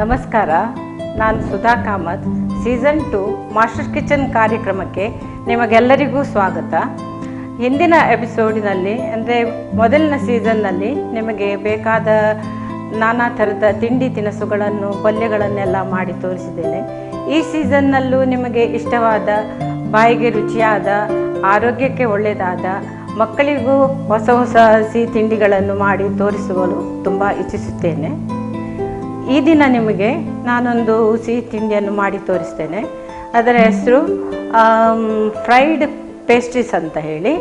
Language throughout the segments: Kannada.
ನಮಸ್ಕಾರ, ನಾನು Sudha Kamath. Season 2 master kitchen ಕಾರ್ಯಕ್ರಮಕ್ಕೆ ನಿಮಗೆಲ್ಲರಿಗೂ ಸ್ವಾಗತ. ಹಿಂದಿನ ಎಪಿಸೋಡಿನಲ್ಲಿ ಅಂದರೆ ಮೊದಲಿನ ಸೀಸನ್ನಲ್ಲಿ ನಿಮಗೆ ಬೇಕಾದ ನಾನಾ ಥರದ ತಿಂಡಿ ತಿನಿಸುಗಳನ್ನು ಪಲ್ಯಗಳನ್ನೆಲ್ಲ ಮಾಡಿ ತೋರಿಸಿದ್ದೇನೆ. ಈ ಸೀಸನ್ನಲ್ಲೂ ನಿಮಗೆ ಇಷ್ಟವಾದ, ಬಾಯಿಗೆ ರುಚಿಯಾದ, ಆರೋಗ್ಯಕ್ಕೆ ಒಳ್ಳೆಯದಾದ, ಮಕ್ಕಳಿಗೂ ಹೊಸ ಹೊಸ ಸಿಹಿ ತಿಂಡಿಗಳನ್ನು ಮಾಡಿ ತೋರಿಸಲು ತುಂಬ ಇಚ್ಛಿಸುತ್ತೇನೆ. ಈ ದಿನ ನಿಮಗೆ ನಾನೊಂದು ಸಿಹಿ ತಿಂಡಿಯನ್ನು ಮಾಡಿ ತೋರಿಸ್ತೇನೆ. ಅದರ ಹೆಸರು ಫ್ರೈಡ್ ಪೇಸ್ಟ್ರೀಸ್ ಅಂತ ಹೇಳಿ.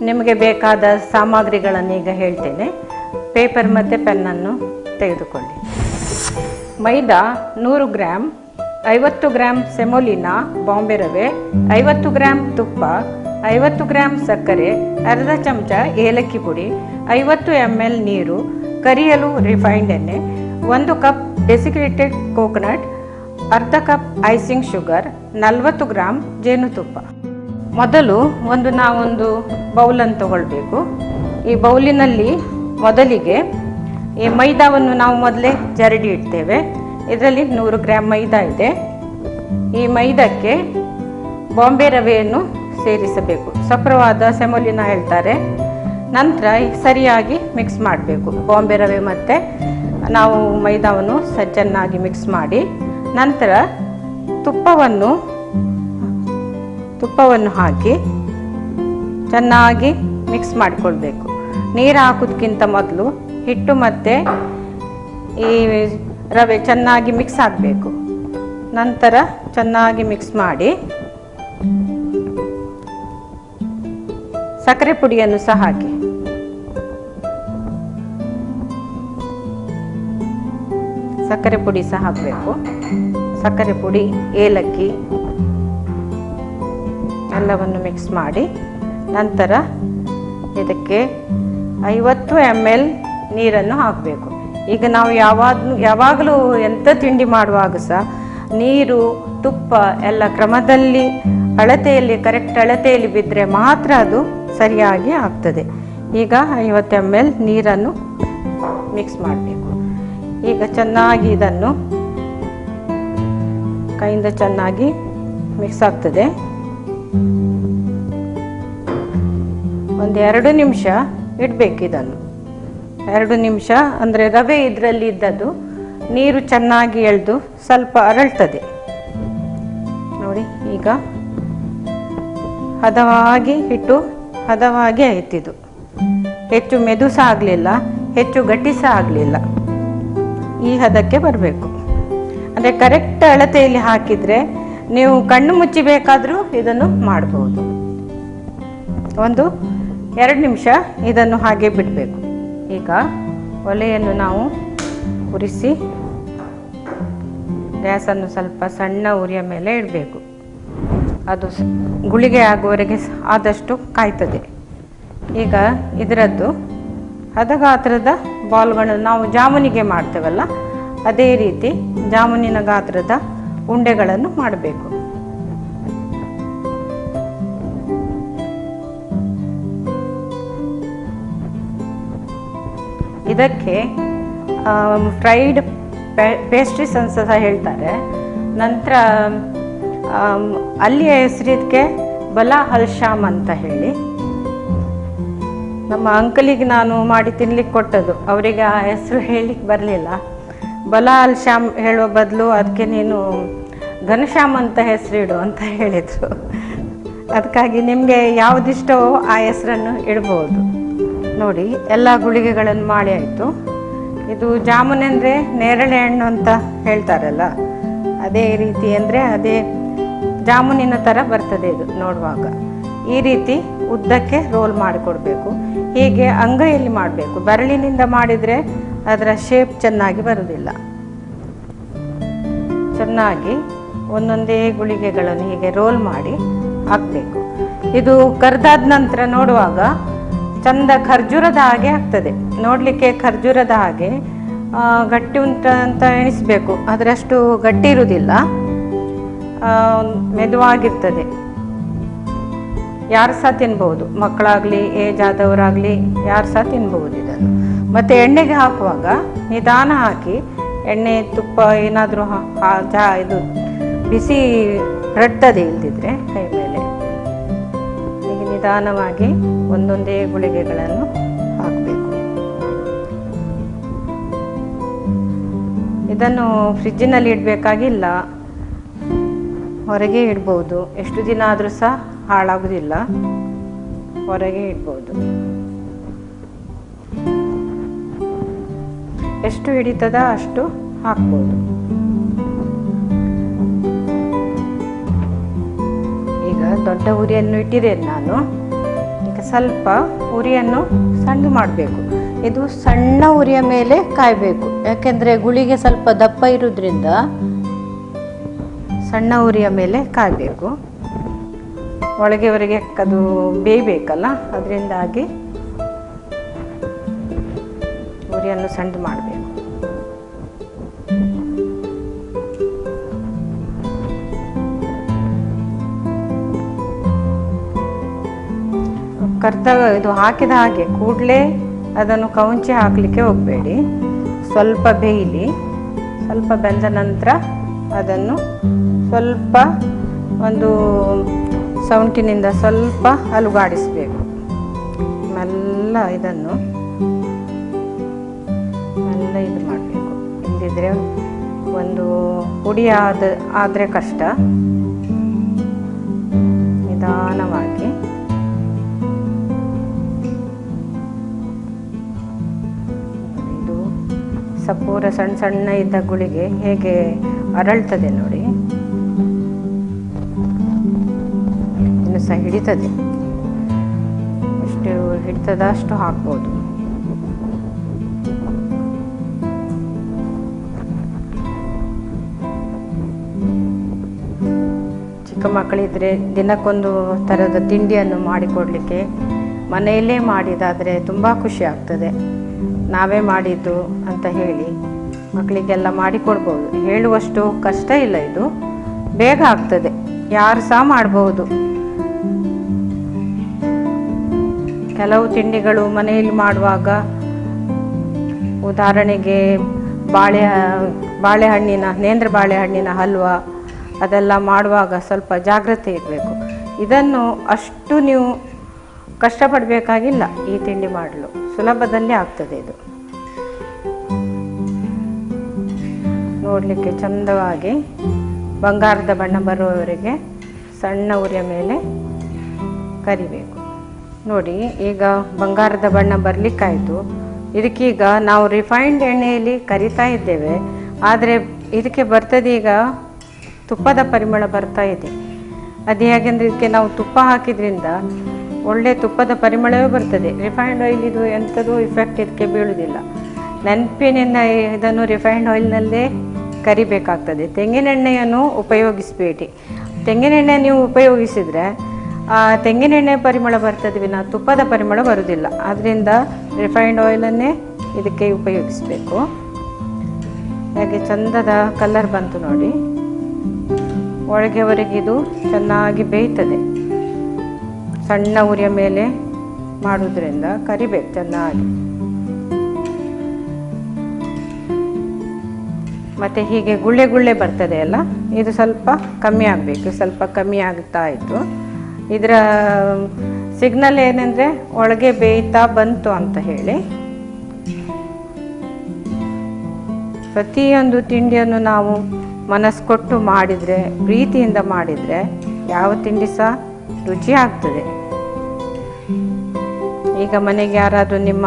ನಿಮಗೆ ಬೇಕಾದ ಸಾಮಗ್ರಿಗಳನ್ನು ಈಗ ಹೇಳ್ತೇನೆ. ಪೇಪರ್ ಮತ್ತು ಪೆನ್ನನ್ನು ತೆಗೆದುಕೊಳ್ಳಿ. ಮೈದಾ 100 ಗ್ರಾಮ್, 50 ಗ್ರಾಮ್ ಸೆಮೋಲಿನಾ ಬಾಂಬೆ ರವೆ, 50 ಗ್ರಾಮ್ ತುಪ್ಪ, 50 ಗ್ರಾಮ್ ಸಕ್ಕರೆ, ಅರ್ಧ ಚಮಚ ಏಲಕ್ಕಿ ಪುಡಿ, 50 ml ನೀರು, ಕರಿಯಲು ರಿಫೈನ್ಡ್ ಎಣ್ಣೆ, 1 ಕಪ್ ಡೆಸಿಕ್ರೇಟೆಡ್ ಕೋಕೋನಟ್, ಅರ್ಧ ಕಪ್ ಐಸಿಂಗ್ ಶುಗರ್, 40 ಗ್ರಾಮ್ ಜೇನುತುಪ್ಪ. ಮೊದಲು ನಾವೊಂದು ಬೌಲನ್ನು ತಗೊಳ್ಬೇಕು. ಈ ಬೌಲಿನಲ್ಲಿ ಮೊದಲಿಗೆ ಈ ಮೈದಾವನ್ನು ನಾವು ಮೊದಲೇ ಜರಡಿ ಇಡ್ತೇವೆ. ಇದರಲ್ಲಿ 100 ಗ್ರಾಮ್ ಮೈದಾ ಇದೆ. ಈ ಮೈದಾಕ್ಕೆ ಬಾಂಬೆ ರವೆಯನ್ನು ಸೇರಿಸಬೇಕು. ಸಪ್ರವಾದ ಸೆಮೋಲಿನಾ ಹೇಳ್ತಾರೆ. ನಂತರ ಸರಿಯಾಗಿ ಮಿಕ್ಸ್ ಮಾಡಬೇಕು. ಬಾಂಬೆ ರವೆ ಮತ್ತು ನಾವು ಮೈದಾವನ್ನು ಚೆನ್ನಾಗಿ ಮಿಕ್ಸ್ ಮಾಡಿ, ನಂತರ ತುಪ್ಪವನ್ನು ಹಾಕಿ ಚೆನ್ನಾಗಿ ಮಿಕ್ಸ್ ಮಾಡಿಕೊಳ್ಬೇಕು. ನೀರು ಹಾಕೋದಕ್ಕಿಂತ ಮೊದಲು ಹಿಟ್ಟು ಮತ್ತು ಈ ರವೆ ಚೆನ್ನಾಗಿ ಮಿಕ್ಸ್ ಆಗಬೇಕು. ನಂತರ ಚೆನ್ನಾಗಿ ಮಿಕ್ಸ್ ಮಾಡಿ ಸಕ್ಕರೆ ಪುಡಿಯನ್ನು ಸಹ ಹಾಕಿ. ಸಕ್ಕರೆ ಪುಡಿ ಸಹ ಹಾಕಬೇಕು. ಸಕ್ಕರೆ ಪುಡಿ, ಏಲಕ್ಕಿ ಎಲ್ಲವನ್ನು ಮಿಕ್ಸ್ ಮಾಡಿ, ನಂತರ ಇದಕ್ಕೆ 50 ml ನೀರನ್ನು ಹಾಕಬೇಕು. ಈಗ ನಾವು ಯಾವಾಗಲೂ ಎಂಥ ತಿಂಡಿ ಮಾಡುವಾಗ ಸಹ ನೀರು, ತುಪ್ಪ ಎಲ್ಲ ಕ್ರಮದಲ್ಲಿ ಕರೆಕ್ಟ್ ಅಳತೆಯಲ್ಲಿ ಬಿದ್ದರೆ ಮಾತ್ರ ಅದು ಸರಿಯಾಗಿ ಆಗ್ತದೆ. ಈಗ 50 ml ನೀರನ್ನು ಮಿಕ್ಸ್ ಮಾಡಬೇಕು. ಈಗ ಚೆನ್ನಾಗಿ ಇದನ್ನು ಕೈಯಿಂದ ಚೆನ್ನಾಗಿ ಮಿಕ್ಸ್ ಆಗ್ತದೆ. 2 ನಿಮಿಷ ಇಡಬೇಕು. ಇದನ್ನು 2 ನಿಮಿಷ ಅಂದರೆ ರವೆ ಇದರಲ್ಲಿ ಇದ್ದದ್ದು ನೀರು ಚೆನ್ನಾಗಿ ಎಳೆದು ಸ್ವಲ್ಪ ಅರಳ್ತದೆ ನೋಡಿ. ಈಗ ಹದವಾಗಿ ಆಯ್ತಿದು. ಹೆಚ್ಚು ಮೆದು ಸಹ ಆಗಲಿಲ್ಲ, ಹೆಚ್ಚು ಗಟ್ಟಿ ಸಹ ಆಗಲಿಲ್ಲ. ಈ ಹದಕ್ಕೆ ಬರಬೇಕು. ಅಂದರೆ ಕರೆಕ್ಟ್ ಅಳತೆಯಲ್ಲಿ ಹಾಕಿದರೆ ನೀವು ಕಣ್ಣು ಮುಚ್ಚಿ ಬೇಕಾದರೂ ಇದನ್ನು ಮಾಡಬಹುದು. 2 ನಿಮಿಷ ಇದನ್ನು ಹಾಗೆ ಬಿಡಬೇಕು. ಈಗ ಒಲೆಯನ್ನು ನಾವು ಉರಿಸಿ ಗ್ಯಾಸನ್ನು ಸ್ವಲ್ಪ ಸಣ್ಣ ಉರಿಯ ಮೇಲೆ ಇಡಬೇಕು. ಅದು ಗುಳಿಗೆ ಆಗುವವರೆಗೆ ಆದಷ್ಟು ಕಾಯ್ತದೆ. ಈಗ ಇದರದ್ದು ಹದಗಾತ್ರದ ಬಾಲ್ಗಳನ್ನು ನಾವು ಜಾಮೂನಿಗೆ ಮಾಡ್ತೇವಲ್ಲ, ಅದೇ ರೀತಿ ಜಾಮೂನಿನ ಗಾತ್ರದ ಉಂಡೆಗಳನ್ನು ಮಾಡಬೇಕು. ಇದಕ್ಕೆ ಫ್ರೈಡ್ ಪೇಸ್ಟ್ರೀಸ್ ಅಂತ ಸಹ ಹೇಳ್ತಾರೆ. ನಂತರ ಅಲ್ಲಿಯ ಹೆಸರಿದಕ್ಕೆ ಬಲಾ ಹಲ್ ಶಾಮ್ ಅಂತ ಹೇಳಿ. ನಮ್ಮ ಅಂಕಲಿಗೆ ನಾನು ಮಾಡಿ ತಿನ್ಲಿಕ್ಕೆ ಕೊಟ್ಟದ್ದು. ಅವರಿಗೆ ಆ ಹೆಸರು ಹೇಳಲಿಕ್ಕೆ ಬರಲಿಲ್ಲ. ಬಲಾ ಹಲ್ ಶಾಮ್ ಹೇಳುವ ಬದಲು ಅದಕ್ಕೆ ನೀನು ಘನಶ್ಯಾಮ್ ಅಂತ ಹೆಸರಿಡು ಅಂತ ಹೇಳಿದರು. ಅದಕ್ಕಾಗಿ ನಿಮಗೆ ಯಾವುದಿಷ್ಟವೋ ಆ ಹೆಸರನ್ನು ಇಡ್ಬೋದು. ನೋಡಿ, ಎಲ್ಲ ಗುಳಿಗೆಗಳನ್ನು ಮಾಡಿ ಆಯಿತು. ಇದು ಜಾಮೂನ್ ಅಂದರೆ ನೇರಳೆ ಹಣ್ಣು ಅಂತ ಹೇಳ್ತಾರಲ್ಲ, ಅದೇ ರೀತಿ ಅಂದರೆ ಅದೇ ಜಾಮೂನಿನ ಥರ ಬರ್ತದೆ ಇದು ನೋಡುವಾಗ. ಈ ರೀತಿ ಉದ್ದಕ್ಕೆ ರೋಲ್ ಮಾಡಿಕೊಡ್ಬೇಕು. ಹೀಗೆ ಅಂಗೈಯಲ್ಲಿ ಮಾಡಬೇಕು. ಬೆರಳಿನಿಂದ ಮಾಡಿದರೆ ಅದರ ಶೇಪ್ ಚೆನ್ನಾಗಿ ಬರುವುದಿಲ್ಲ. ಚೆನ್ನಾಗಿ ಒಂದೊಂದೇ ಗುಳಿಗೆಗಳನ್ನು ಹೀಗೆ ರೋಲ್ ಮಾಡಿ ಹಾಕಬೇಕು. ಇದು ಕರ್ದಾದ ನಂತರ ನೋಡುವಾಗ ಚಂದ ಖರ್ಜೂರದ ಹಾಗೆ ಆಗ್ತದೆ. ನೋಡಲಿಕ್ಕೆ ಖರ್ಜೂರದ ಹಾಗೆ ಗಟ್ಟಿ ಉಂಟು ಅಂತ ಎಣಿಸಬೇಕು. ಅದರಷ್ಟು ಗಟ್ಟಿ ಇರುವುದಿಲ್ಲ, ಮೆದುವಾಗಿರ್ತದೆ. ಯಾರು ಸಹ ತಿನ್ಬೋದು, ಮಕ್ಕಳಾಗಲಿ ಏಜ್ ಆದವರಾಗಲಿ ಯಾರು ಸಹ ತಿನ್ಬೋದು ಇದನ್ನು. ಮತ್ತು ಎಣ್ಣೆಗೆ ಹಾಕುವಾಗ ನಿಧಾನ ಹಾಕಿ ಎಣ್ಣೆ ತುಪ್ಪ ಏನಾದರೂ ಇದು ಬಿಸಿ ರಡ್ತದೆ ಇಲ್ದಿದ್ರೆ ಕೈ ಮೇಲೆ. ಹೀಗೆ ನಿಧಾನವಾಗಿ ಒಂದೊಂದೇ ಗುಳಿಗೆಗಳನ್ನು ಹಾಕಬೇಕು. ಇದನ್ನು ಫ್ರಿಜ್ಜಿನಲ್ಲಿ ಇಡಬೇಕಾಗಿಲ್ಲ, ಹೊರಗೆ ಇಡ್ಬೋದು. ಎಷ್ಟು ದಿನ ಆದರೂ ಸಹ ಹಾಳಾಗೋದಿಲ್ಲ, ಹೊರಗೆ ಇಡ್ಬೋದು. ಎಷ್ಟು ಹಿಡಿತದ ಅಷ್ಟು ಹಾಕ್ಬೋದು. ಈಗ ದೊಡ್ಡ ಉರಿಯನ್ನು ಇಟ್ಟಿದ್ದೇನೆ ನಾನು. ಈಗ ಸ್ವಲ್ಪ ಉರಿಯನ್ನು ಸಣ್ಣ ಮಾಡಬೇಕು. ಇದು ಸಣ್ಣ ಉರಿಯ ಮೇಲೆ ಕಾಯಬೇಕು, ಯಾಕೆಂದರೆ ಗುಳಿಗೆ ಸ್ವಲ್ಪ ದಪ್ಪ ಇರೋದ್ರಿಂದ ಸಣ್ಣ ಉರಿಯ ಮೇಲೆ ಕಾಯಬೇಕು. ಒಳಗೆ ಹೊರಗೆ ಅದು ಬೇಯಬೇಕಲ್ಲ, ಅದರಿಂದಾಗಿ ಉರಿಯನ್ನು ಸಣ್ಣ ಮಾಡಬೇಕು. ಇದು ಹಾಕಿದ ಹಾಗೆ ಕೂಡಲೇ ಅದನ್ನು ಕವುಂಚಿ ಹಾಕಲಿಕ್ಕೆ ಹೋಗಬೇಡಿ. ಸ್ವಲ್ಪ ಬೇಯಲಿ. ಸ್ವಲ್ಪ ಬೆಂದ ನಂತರ ಅದನ್ನು ಸ್ವಲ್ಪ ಒಂದು ಸೌಂಟಿನಿಂದ ಸ್ವಲ್ಪ ಅಲುಗಾಡಿಸಬೇಕು. ಮೆಲ್ಲ ಇದನ್ನು ಮೆಲ್ಲ ಇದು ಮಾಡಬೇಕು. ಇಲ್ಲದಿದ್ದರೆ ಒಂದು ಪುಡಿ ಆದರೆ ಕಷ್ಟ. ನಿಧಾನವಾಗಿ ಸಪೂರ ಸಣ್ಣ ಸಣ್ಣ ಇದ್ದ ಗುಳಿಗೆ ಹೇಗೆ ಅರಳ್ತದೆ ನೋಡಿ. ಇನ್ನು ಸಹ ಹಿಡಿತದೆ, ಎಷ್ಟು ಹಿಡಿತದ ಅಷ್ಟು ಹಾಕ್ಬೋದು. ಚಿಕ್ಕ ಮಕ್ಕಳಿದ್ರೆ ದಿನಕ್ಕೊಂದು ಥರದ ತಿಂಡಿಯನ್ನು ಮಾಡಿಕೊಡ್ಲಿಕ್ಕೆ ಮನೆಯಲ್ಲೇ ಮಾಡಿದಾದರೆ ತುಂಬ ಖುಷಿ ಆಗ್ತದೆ. ನಾವೇ ಮಾಡಿದ್ದು ಅಂತ ಹೇಳಿ ಮಕ್ಕಳಿಗೆಲ್ಲ ಮಾಡಿಕೊಡ್ಬೋದು. ಹೇಳುವಷ್ಟು ಕಷ್ಟ ಇಲ್ಲ, ಇದು ಬೇಗ ಆಗ್ತದೆ, ಯಾರು ಸಹ ಮಾಡ್ಬೋದು. ಕೆಲವು ತಿಂಡಿಗಳು ಮನೆಯಲ್ಲಿ ಮಾಡುವಾಗ, ಉದಾಹರಣೆಗೆ ನೇಂದ್ರ ಬಾಳೆಹಣ್ಣಿನ ಹಲ್ವಾ ಅದೆಲ್ಲ ಮಾಡುವಾಗ ಸ್ವಲ್ಪ ಜಾಗ್ರತೆ ಇರಬೇಕು. ಇದನ್ನು ಅಷ್ಟು ನೀವು ಕಷ್ಟಪಡಬೇಕಾಗಿಲ್ಲ. ಈ ತಿಂಡಿ ಮಾಡಲು ಸುಲಭದಲ್ಲೇ ಆಗ್ತದೆ. ಇದು ನೋಡಲಿಕ್ಕೆ ಚಂದವಾಗಿ ಬಂಗಾರದ ಬಣ್ಣ ಬರುವವರೆಗೆ ಸಣ್ಣ ಉರಿಯ ಮೇಲೆ ಕರಿಬೇಕು. ನೋಡಿ, ಈಗ ಬಂಗಾರದ ಬಣ್ಣ ಬರಲಿಕ್ಕಾಯಿತು. ಇದಕ್ಕೀಗ ನಾವು ರಿಫೈನ್ಡ್ ಎಣ್ಣೆಯಲ್ಲಿ ಕರಿತಾ ಇದ್ದೇವೆ, ಆದರೆ ಇದಕ್ಕೆ ಬರ್ತದೆ ಈಗ ತುಪ್ಪದ ಪರಿಮಳ ಬರ್ತಾ ಇದೆ. ಅದು ಹೇಗೆಂದರೆ ಇದಕ್ಕೆ ನಾವು ತುಪ್ಪ ಹಾಕಿದ್ರಿಂದ ಒಳ್ಳೆ ತುಪ್ಪದ ಪರಿಮಳವೇ ಬರ್ತದೆ. ರಿಫೈನ್ಡ್ ಆಯಿಲ್ ಇದು ಎಂಥದೂ ಇಫೆಕ್ಟ್ ಇದಕ್ಕೆ ಬೀಳುವುದಿಲ್ಲ. ನೆನಪಿನಿಂದ ಇದನ್ನು ರಿಫೈನ್ಡ್ ಆಯಿಲ್ನಲ್ಲೇ ಕರಿಬೇಕಾಗ್ತದೆ. ತೆಂಗಿನೆಣ್ಣೆಯನ್ನು ಉಪಯೋಗಿಸಬೇಡಿ. ತೆಂಗಿನೆಣ್ಣೆ ನೀವು ಉಪಯೋಗಿಸಿದರೆ ತೆಂಗಿನೆಣ್ಣೆ ಪರಿಮಳ ಬರ್ತದೆ ವಿನ ತುಪ್ಪದ ಪರಿಮಳ ಬರುವುದಿಲ್ಲ. ಆದ್ದರಿಂದ ರಿಫೈನ್ಡ್ ಆಯಿಲನ್ನೇ ಇದಕ್ಕೆ ಉಪಯೋಗಿಸಬೇಕು. ಹಾಗೆ ಚಂದದ ಕಲರ್ ಬಂತು ನೋಡಿ. ಒಳಗೆ ಹೊರಗಿದು ಚೆನ್ನಾಗಿ ಬೇಯ್ತದೆ. ಸಣ್ಣ ಉರಿಯ ಮೇಲೆ ಮಾಡೋದ್ರಿಂದ ಕರಿಬೇಕು ಚೆನ್ನಾಗಿ. ಮತ್ತು ಹೀಗೆ ಗುಳ್ಳೆ ಗುಳ್ಳೆ ಬರ್ತದೆ ಅಲ್ಲ, ಇದು ಸ್ವಲ್ಪ ಕಮ್ಮಿ ಆಗಬೇಕು. ಸ್ವಲ್ಪ ಕಮ್ಮಿ ಆಗ್ತಾ ಇತ್ತು. ಇದರ ಸಿಗ್ನಲ್ ಏನಂದರೆ ಒಳಗೆ ಬೇಯ್ತಾ ಬಂತು ಅಂತ ಹೇಳಿ. ಪ್ರತಿಯೊಂದು ತಿಂಡಿಯನ್ನು ನಾವು ಮನಸ್ಸು ಕೊಟ್ಟು ಮಾಡಿದರೆ, ಪ್ರೀತಿಯಿಂದ ಮಾಡಿದರೆ ಯಾವ ತಿಂಡಿ ಸಹ ರುಚಿ ಆಗ್ತದೆ. ಈಗ ಮನೆಗೆ ಯಾರಾದರೂ ನಿಮ್ಮ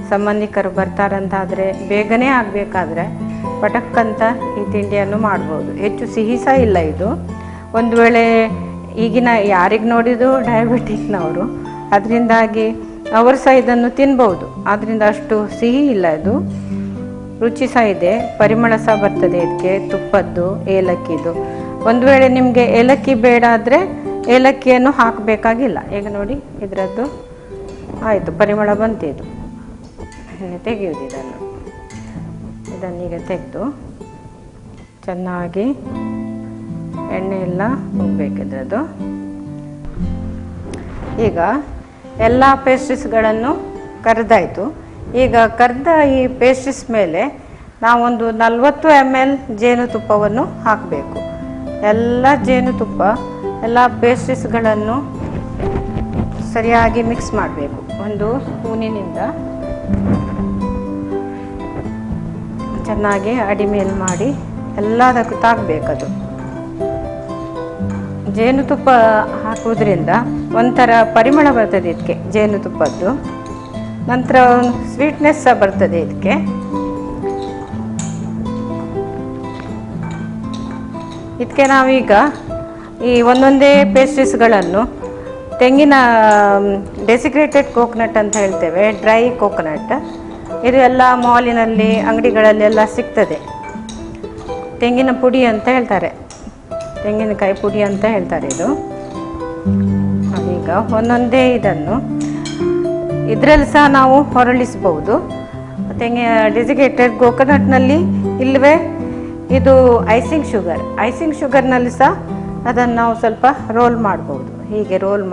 ಸಂಬಂಧಿಕರು ಬರ್ತಾರಂತಾದರೆ ಬೇಗನೆ ಆಗಬೇಕಾದ್ರೆ ಪಟಕ್ಕಂತ ಈ ತಿಂಡಿಯನ್ನು ಮಾಡ್ಬೋದು. ಹೆಚ್ಚು ಸಿಹಿ ಸಹ ಇಲ್ಲ ಇದು. ಒಂದು ವೇಳೆ ಈಗಿನ ಯಾರಿಗೆ ನೋಡಿದ್ರು ಡಯಾಬಿಟಿಕ್ನವರು, ಅದರಿಂದಾಗಿ ಅವರು ಸಹ ಇದನ್ನು ತಿನ್ಬೋದು. ಆದ್ದರಿಂದ ಅಷ್ಟು ಸಿಹಿ ಇಲ್ಲ ಇದು. ರುಚಿ ಸಹ ಇದೆ, ಪರಿಮಳ ಸಹ ಬರ್ತದೆ ಇದಕ್ಕೆ, ತುಪ್ಪದ್ದು, ಏಲಕ್ಕಿದು. ಒಂದು ವೇಳೆ ನಿಮಗೆ ಏಲಕ್ಕಿ ಬೇಡ ಆದರೆ ಏಲಕ್ಕಿಯನ್ನು ಹಾಕಬೇಕಾಗಿಲ್ಲ. ಈಗ ನೋಡಿ ಇದರದ್ದು ಆಯಿತು, ಪರಿಮಳ ಬಂತು. ಇದು ತೆಗೆಯುವುದು. ಇದನ್ನೀಗ ತೆಗೆದು ಚೆನ್ನಾಗಿ ಎಣ್ಣೆ ಎಲ್ಲ ಹೋಗಬೇಕು ಇದರದ್ದು. ಈಗ ಎಲ್ಲ ಪೇಸ್ಟ್ರೀಸ್ಗಳನ್ನು ಕರೆದಾಯಿತು. ಈಗ ಕರೆದ ಈ ಪೇಸ್ಟ್ರೀಸ್ ಮೇಲೆ ನಾವೊಂದು 40 ml ಜೇನುತುಪ್ಪವನ್ನು ಹಾಕಬೇಕು. ಎಲ್ಲ ಜೇನುತುಪ್ಪ ಎಲ್ಲ ಪೇಸ್ಟ್ರೀಸ್ಗಳನ್ನು ಸರಿಯಾಗಿ ಮಿಕ್ಸ್ ಮಾಡಬೇಕು. ಒಂದು ಸ್ಪೂನಿನಿಂದ ಚೆನ್ನಾಗಿ ಅಡಿಮೇಲ್ ಮಾಡಿ ಎಲ್ಲದಕ್ಕೂ ತಾಗಬೇಕದು. ಜೇನುತುಪ್ಪ ಹಾಕುವುದರಿಂದ ಒಂಥರ ಪರಿಮಳ ಬರ್ತದೆ ಇದಕ್ಕೆ, ಜೇನುತುಪ್ಪದ್ದು. ನಂತರ ಸ್ವೀಟ್ನೆಸ್ ಸಹ ಬರ್ತದೆ ಇದಕ್ಕೆ. ಇದಕ್ಕೆ ನಾವೀಗ ಈ ಒಂದೊಂದೇ ಪೇಸ್ಟ್ರೀಸ್ಗಳನ್ನು ತೆಂಗಿನ ಡೆಸಿಕ್ರೇಟೆಡ್ ಕೋಕೋನಟ್ ಅಂತ ಹೇಳ್ತೇವೆ, ಡ್ರೈ ಕೋಕೋನಟ್. ಇದು ಎಲ್ಲ ಮಾಲಿನಲ್ಲಿ ಅಂಗಡಿಗಳಲ್ಲೆಲ್ಲ ಸಿಗ್ತದೆ. ತೆಂಗಿನ ಪುಡಿ ಅಂತ ಹೇಳ್ತಾರೆ, ತೆಂಗಿನಕಾಯಿ ಪುಡಿ ಅಂತ ಹೇಳ್ತಾರೆ ಇದು. ಈಗ ಒಂದೊಂದೇ ಇದನ್ನು ಇದರಲ್ಲಿ ಸಹ ನಾವು ಹೊರಳಿಸ್ಬೋದು. ಡೆಸಿಕ್ರೇಟೆಡ್ ಕೋಕೋನಟ್ನಲ್ಲಿ ಇಲ್ಲವೇ ಇದು ಐಸಿಂಗ್ ಶುಗರ್ನಲ್ಲಿ ಸಹ ಅದನ್ನು ನಾವು ಸ್ವಲ್ಪ ರೋಲ್ ಮಾಡ್ಬೋದು. ಹೀಗೆ ರೋಲ್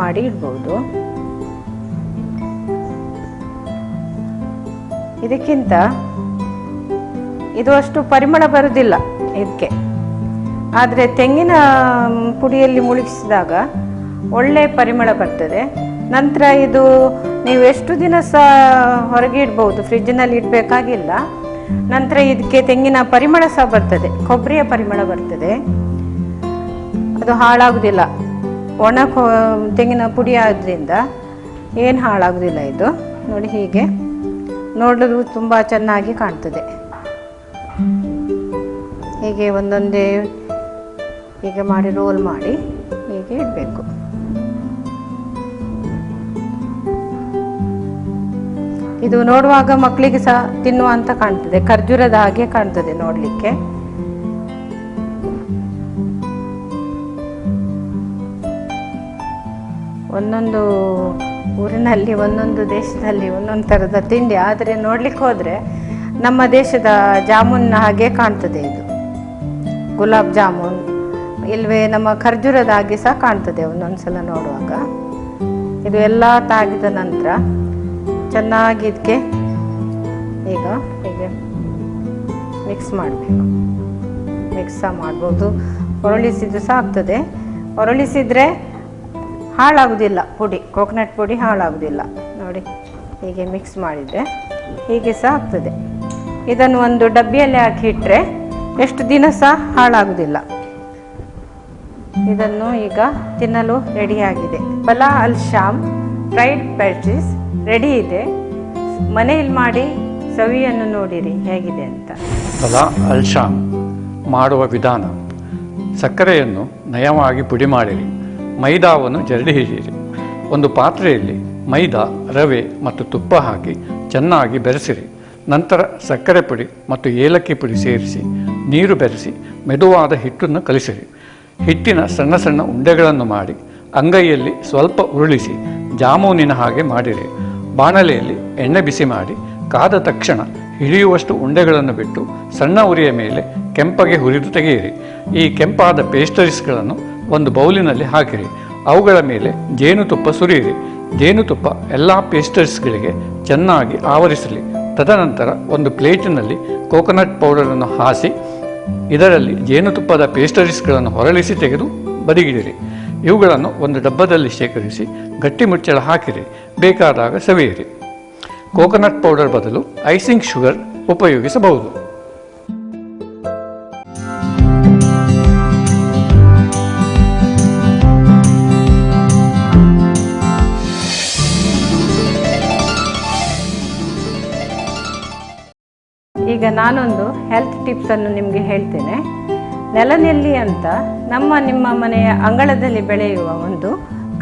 ಮಾಡಿ ಇಡ್ಬೋದು. ಇದಕ್ಕಿಂತ ಇದು ಅಷ್ಟು ಪರಿಮಳ ಬರುವುದಿಲ್ಲ ಇದಕ್ಕೆ, ಆದರೆ ತೆಂಗಿನ ಪುಡಿಯಲ್ಲಿ ಮುಳುಗಿಸಿದಾಗ ಒಳ್ಳೆ ಪರಿಮಳ ಬರ್ತದೆ. ನಂತರ ಇದು ನೀವು ಎಷ್ಟು ದಿನ ಸಹ ಹೊರಗೆ ಇಡ್ಬೋದು, ಫ್ರಿಜ್ಜಿನಲ್ಲಿ ಇಡಬೇಕಾಗಿಲ್ಲ. ನಂತರ ಇದಕ್ಕೆ ತೆಂಗಿನ ಪರಿಮಳ ಸಹ ಬರ್ತದೆ, ಕೊಬ್ಬರಿಯ ಪರಿಮಳ ಬರ್ತದೆ, ಅದು ಹಾಳಾಗುವುದಿಲ್ಲ. ಒಣ ತೆಂಗಿನ ಪುಡಿ ಆದ್ದರಿಂದ ಏನು ಹಾಳಾಗುವುದಿಲ್ಲ ಇದು. ನೋಡಿ, ಹೀಗೆ ನೋಡಲು ತುಂಬ ಚೆನ್ನಾಗಿ ಕಾಣ್ತದೆ. ಹೀಗೆ ಒಂದೊಂದೇ ಹೀಗೆ ಮಾಡಿ ರೋಲ್ ಮಾಡಿ ಹೀಗೆ ಇಡಬೇಕು. ಇದು ನೋಡುವಾಗ ಮಕ್ಕಳಿಗೆ ಸಹ ತಿನ್ನುವಂತ ಕಾಣ್ತದೆ, ಖರ್ಜೂರದ ಹಾಗೆ ಕಾಣ್ತದೆ ನೋಡಲಿಕ್ಕೆ. ಒಂದೊಂದು ಊರಿನಲ್ಲಿ ಒಂದೊಂದು ದೇಶದಲ್ಲಿ ಒಂದೊಂದು ಥರದ ತಿಂಡಿ, ಆದರೆ ನೋಡ್ಲಿಕ್ಕೆ ಹೋದರೆ ನಮ್ಮ ದೇಶದ ಜಾಮೂನ್ ಹಾಗೆ ಕಾಣ್ತದೆ ಇದು, ಗುಲಾಬ್ ಜಾಮೂನ್. ಇಲ್ವೇ ನಮ್ಮ ಖರ್ಜೂರದ ಹಾಗೆ ಸಹ ಕಾಣ್ತದೆ ಒಂದೊಂದು ಸಲ ನೋಡುವಾಗ. ಇದು ಎಲ್ಲ ತಾಗಿದ ನಂತರ ಚೆನ್ನಾಗಿ ಇದಕ್ಕೆ ಈಗ ಹೀಗೆ ಮಿಕ್ಸ್ ಮಾಡಬೇಕು. ಮಿಕ್ಸ್ ಸಹ ಮಾಡ್ಬೋದು, ಹೊರಳಿಸಿದ್ದು ಸಹ ಆಗ್ತದೆ. ಹೊರಳಿಸಿದರೆ ಹಾಳಾಗುವುದಿಲ್ಲ ಪುಡಿ, ಕೋಕೋನಟ್ ಪುಡಿ ಹಾಳಾಗುವುದಿಲ್ಲ. ನೋಡಿ, ಹೀಗೆ ಮಿಕ್ಸ್ ಮಾಡಿದರೆ ಹೀಗೆ ಸಹ ಆಗ್ತದೆ. ಇದನ್ನು ಒಂದು ಡಬ್ಬಿಯಲ್ಲಿ ಹಾಕಿ ಇಟ್ಟರೆ ಎಷ್ಟು ದಿನ ಸಹ ಹಾಳಾಗುವುದಿಲ್ಲ. ಇದನ್ನು ಈಗ ತಿನ್ನಲು ರೆಡಿಯಾಗಿದೆ. ಬಲಾ ಅಲ್ ಶಾಮ್ ಫ್ರೈಡ್ ಪೇಸ್ಟ್ರೀಸ್ ರೆಡಿ ಇದೆ. ಮನೆಯಲ್ಲಿ ಮಾಡಿ ಸವಿಯನ್ನು ನೋಡಿರಿ ಹೇಗಿದೆ ಅಂತ. ಬಲಾ ಅಲ್ ಶಾಮ್ ಮಾಡುವ ವಿಧಾನ: ಸಕ್ಕರೆಯನ್ನು ನಯವಾಗಿ ಪುಡಿ ಮಾಡಿರಿ, ಮೈದಾವನ್ನು ಜರಡಿ ಹಿಡಿಯಿರಿ. ಒಂದು ಪಾತ್ರೆಯಲ್ಲಿ ಮೈದಾ, ರವೆ ಮತ್ತು ತುಪ್ಪ ಹಾಕಿ ಚೆನ್ನಾಗಿ ಬೆರೆಸಿರಿ. ನಂತರ ಸಕ್ಕರೆ ಪುಡಿ ಮತ್ತು ಏಲಕ್ಕಿ ಪುಡಿ ಸೇರಿಸಿ ನೀರು ಬೆರೆಸಿ ಮೆದುವಾದ ಹಿಟ್ಟನ್ನು ಕಲಿಸಿರಿ. ಹಿಟ್ಟಿನ ಸಣ್ಣ ಸಣ್ಣ ಉಂಡೆಗಳನ್ನು ಮಾಡಿ ಅಂಗೈಯಲ್ಲಿ ಸ್ವಲ್ಪ ಉರುಳಿಸಿ ಜಾಮೂನಿನ ಹಾಗೆ ಮಾಡಿರಿ. ಬಾಣಲೆಯಲ್ಲಿ ಎಣ್ಣೆ ಬಿಸಿ ಮಾಡಿ ಕಾದ ತಕ್ಷಣ ಹಿಡಿಯುವಷ್ಟು ಉಂಡೆಗಳನ್ನು ಬಿಟ್ಟು ಸಣ್ಣ ಉರಿಯ ಮೇಲೆ ಕೆಂಪಗೆ ಹುರಿದು ತೆಗೆಯಿರಿ. ಈ ಕೆಂಪಾದ ಪೇಸ್ಟ್ರೀಸ್ಗಳನ್ನು ಒಂದು ಬೌಲಿನಲ್ಲಿ ಹಾಕಿರಿ. ಅವುಗಳ ಮೇಲೆ ಜೇನುತುಪ್ಪ ಸುರಿಯಿರಿ. ಜೇನುತುಪ್ಪ ಎಲ್ಲ ಪೇಸ್ಟ್ರೀಸ್ಗಳಿಗೆ ಚೆನ್ನಾಗಿ ಆವರಿಸಲಿ. ತದನಂತರ ಒಂದು ಪ್ಲೇಟಿನಲ್ಲಿ ಕೋಕೋನಟ್ ಪೌಡರನ್ನು ಹಾಸಿ ಇದರಲ್ಲಿ ಜೇನುತುಪ್ಪದ ಪೇಸ್ಟ್ರೀಸ್ಗಳನ್ನು ಹೊರಳಿಸಿ ತೆಗೆದು ಬದಿಗಿಡಿರಿ. ಇವುಗಳನ್ನು ಒಂದು ಡಬ್ಬದಲ್ಲಿ ಶೇಖರಿಸಿ ಗಟ್ಟಿ ಮುಚ್ಚಳ ಹಾಕಿರಿ. ಬೇಕಾದಾಗ ಸವಿಯಿರಿ. ಕೋಕೋನಟ್ ಪೌಡರ್ ಬದಲು ಐಸಿಂಗ್ ಶುಗರ್ ಉಪಯೋಗಿಸಬಹುದು. ಈಗ ನಾನೊಂದು ಹೆಲ್ತ್ ಟಿಪ್ಸನ್ನು ನಿಮಗೆ ಹೇಳ್ತೇನೆ. ನೆಲನೆಲ್ಲಿ ಅಂತ ನಿಮ್ಮ ಮನೆಯ ಅಂಗಳದಲ್ಲಿ ಬೆಳೆಯುವ ಒಂದು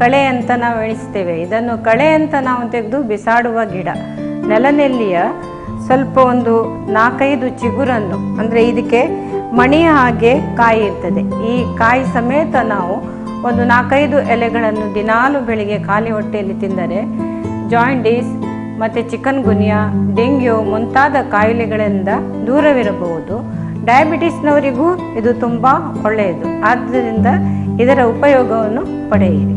ಕಳೆ ಅಂತ ನಾವು ಎಣಿಸ್ತೇವೆ. ಇದನ್ನು ಕಳೆ ಅಂತ ನಾವು ತೆಗೆದು ಬಿಸಾಡುವ ಗಿಡ. ನೆಲನೆಲ್ಲಿಯ ಸ್ವಲ್ಪ ಒಂದು 4-5 ಚಿಗುರನ್ನು, ಅಂದರೆ ಇದಕ್ಕೆ ಮಣಿಯ ಹಾಗೆ ಕಾಯಿ ಇರ್ತದೆ. ಈ ಕಾಯಿ ಸಮೇತ ನಾವು ಒಂದು 4-5 ಎಲೆಗಳನ್ನು ದಿನಾಲು ಬೆಳಿಗ್ಗೆ ಖಾಲಿ ಹೊಟ್ಟೆಯಲ್ಲಿ ತಿಂದರೆ ಜಾಯಿಂಡೀಸ್ ಮತ್ತು ಚಿಕನ್ ಗುನ್ಯಾ, ಡೆಂಗ್ಯೂ ಮುಂತಾದ ಕಾಯಿಲೆಗಳಿಂದ ದೂರವಿರಬಹುದು. ಡಯಾಬಿಟಿಸ್ನವರಿಗೂ ಇದು ತುಂಬ ಒಳ್ಳೆಯದು. ಆದ್ದರಿಂದ ಇದರ ಉಪಯೋಗವನ್ನು ಪಡೆಯಿರಿ.